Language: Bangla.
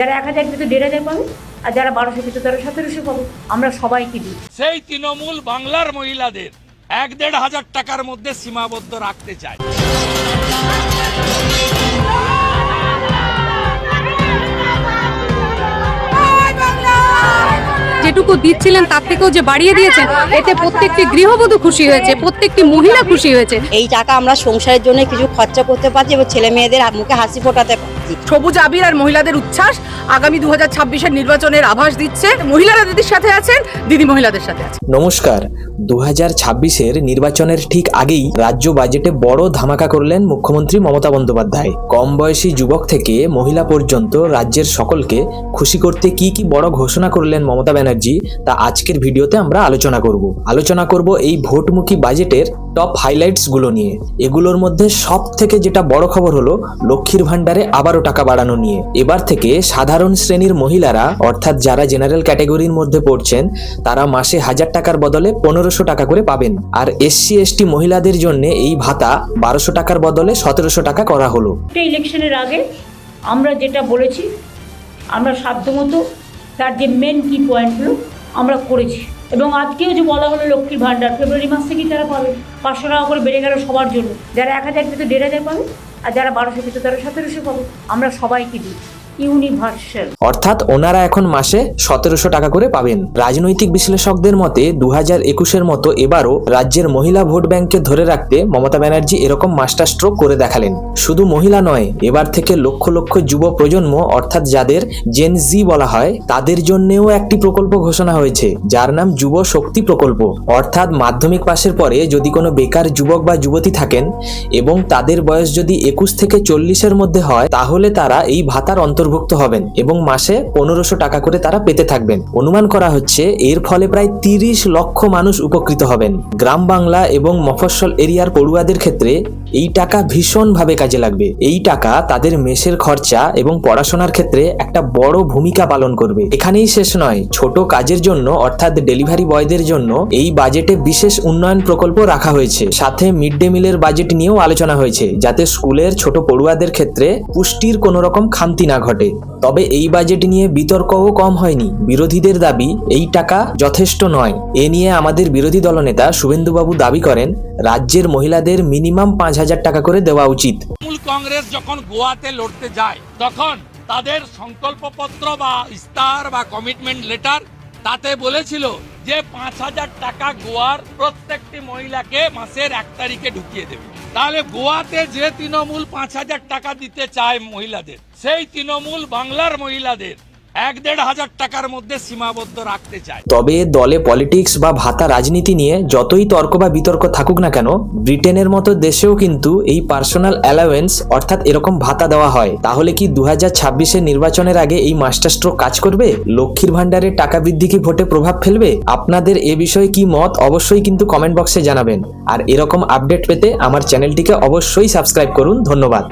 যারা 1000 পেতো 1500 পাবে, আর যারা 1200 পেতো তারা 1700 পাবে। আমরা সবাইকে দিই। সেই তৃণমূল বাংলার মহিলাদের 1-1.5 টাকার মধ্যে সীমাবদ্ধ রাখতে চায়। যেটুকু দিচ্ছিলেন তার থেকেও যে বাড়িয়ে দিয়েছেন, এতে প্রত্যেকটি গৃহবধূ খুশি হয়েছে, প্রত্যেকটি মহিলা খুশি হয়েছে। এই টাকা আমরা সংসারের জন্য কিছু খরচা করতে পারছি এবং ছেলে মেয়েদের মুখে হাসি ফোটাতে পারছি। সবুজ আবির আর মহিলাদের উচ্ছ্বাস আগামী 2026-এর নির্বাচনের আভাস দিচ্ছে। মহিলারা দিদির সাথে আছেন, দিদি মহিলাদের সাথে আছেন। নমস্কার। 2026-এর নির্বাচনের ঠিক আগেই রাজ্য বাজেটে বড় ধামাকা করলেন মুখ্যমন্ত্রী মমতা বন্দ্যোপাধ্যায়। কম বয়সী যুবক থেকে মহিলা পর্যন্ত রাজ্যের সকলকে খুশি করতে কি কি বড় ঘোষণা করলেন মমতা ব্যানার্জি, তা আজকের ভিডিওতে আমরা আলোচনা করব এই ভোটমুখী বাজেটের টপ হাইলাইটস গুলো নিয়ে। এগুলোর মধ্যে সব থেকে যেটা বড় খবর হলো লক্ষ্মীর ভান্ডারে আবারও টাকা বাড়ানো নিয়ে। এবার থেকে সাধারণ শ্রেণীর মহিলারা, অর্থাৎ যারা জেনারেল ক্যাটাগরির মধ্যে পড়ছেন, তারা মাসে 1000 টাকার বদলে 1500 টাকা করে পাবেন। আর SC ST মহিলাদের জন্য এই ভাতা 1200 টাকার বদলে 1700 টাকা করা হলো। ইলেকশনের আগে আমরা যেটা বলেছি, আমরা সাধ্যমতো তার যে মেন কি পয়েন্টগুলো আমরা করেছি, এবং আজকেও যে বলা হলো লক্ষ্মীর ভান্ডার ফেব্রুয়ারি মাস থেকেই তারা পাবে। 500 টাকা করে বেড়ে গেল সবার জন্য। যারা 1000 পেতো 1500 পাবে, আর যারা 1200 পেতো তারা 1700 পাবে। আমরা সবাইকে দিই, ইউনিভার্সাল। অর্থাৎ ওনারা এখন মাসে 1700 টাকা করে পাবেন। রাজনৈতিক বিশ্লেষকদের মতে 2021-এর মতো এবারও রাজ্যের মহিলা ভোট ব্যাংককে ধরে রাখতে মমতা ব্যানার্জি এরকম মাস্টার স্ট্রোক করে দেখালেন। শুধু মহিলা নয়, এবার থেকে লক্ষ লক্ষ যুব প্রজন্ম, অর্থাৎ যাদের জেন জি বলা হয়, তাদের জন্যও একটি প্রকল্প ঘোষণা হয়েছে, যার নাম যুব শক্তি প্রকল্প। অর্থাৎ মাধ্যমিক পাশের পরে যদি কোনো বেকার যুবক বা যুবতী থাকেন এবং তাদের বয়স যদি 21 থেকে 40-এর মধ্যে হয়, তাহলে তারা এই ভাতার অন্তর্ভুক্ত হবেন এবং মাসে 1500 টাকা করে তারা পেতে থাকবেন। অনুমান করা হচ্ছে এর ফলে প্রায় 30 লক্ষ মানুষ উপকৃত হবেন। গ্রাম বাংলা এবং মফস্বল এরিয়ার পড়ুয়াদের ক্ষেত্রে এই টাকা ভীষণভাবে কাজে লাগবে। এই টাকা তাদের মেসের খরচা এবং পড়াশোনার ক্ষেত্রে একটা বড় ভূমিকা পালন করবে। এখানেই শেষ নয়, ছোট কাজের জন্য অর্থাৎ ডেলিভারি বয়দের জন্য এই বাজেটে বিশেষ উন্নয়ন প্রকল্প রাখা হয়েছে। সাথে মিড ডে মিলের বাজেট নিয়েও আলোচনা হয়েছে, যাতে স্কুলের ছোট পড়ুয়াদের ক্ষেত্রে পুষ্টির কোনো রকম খামতি না ঘটে। তবে এই বাজেট নিয়ে বিতর্কও কম হয়নি। বিরোধীদের দাবি এই টাকা যথেষ্ট নয়। এ নিয়ে আমাদের বিরোধী দলনেতা শুভেন্দুবাবু দাবি করেন, রাজ্যের মহিলাদের মিনিমাম 5000 টাকা করে দেওয়া উচিত। তৃণমূল কংগ্রেস যখন গোয়াতে লড়তে যায়, তখন তাদের সংকল্পপত্র বা ইস্তাহার বা কমিটমেন্ট লেটার তাতে বলেছিল যে 5000 টাকা গোয়ার প্রত্যেকটি মহিলাকে মাসের 1 তারিখে ঢুকিয়ে দেবে। তাহলে গোয়াতে যে তৃণমূল 5000 টাকা দিতে চায় মহিলাদের, সেই তৃণমূল বাংলার মহিলাদের 1-1.5 টাকার মধ্যে সীমাবদ্ধ রাখতে চায়। তবে দলে পলিটিক্স বা ভাতা রাজনীতি নিয়ে যতই তর্ক বা বিতর্ক থাকুক না কেন, ব্রিটেনের মতো দেশেও কিন্তু এই পার্সোনাল অ্যালাওয়েন্স অর্থাৎ এরকম ভাতা দেওয়া হয়। তাহলে কি 2026-এর নির্বাচনের আগে এই মাস্টার স্ট্রোক কাজ করবে? লক্ষ্মীর ভান্ডারের টাকা বৃদ্ধি কি ভোটে প্রভাব ফেলবে? আপনাদের এ বিষয়ে কি মত অবশ্যই কিন্তু কমেন্ট বক্সে জানাবেন। আর এরকম আপডেট পেতে আমার চ্যানেলটিকে অবশ্যই সাবস্ক্রাইব করুন। ধন্যবাদ।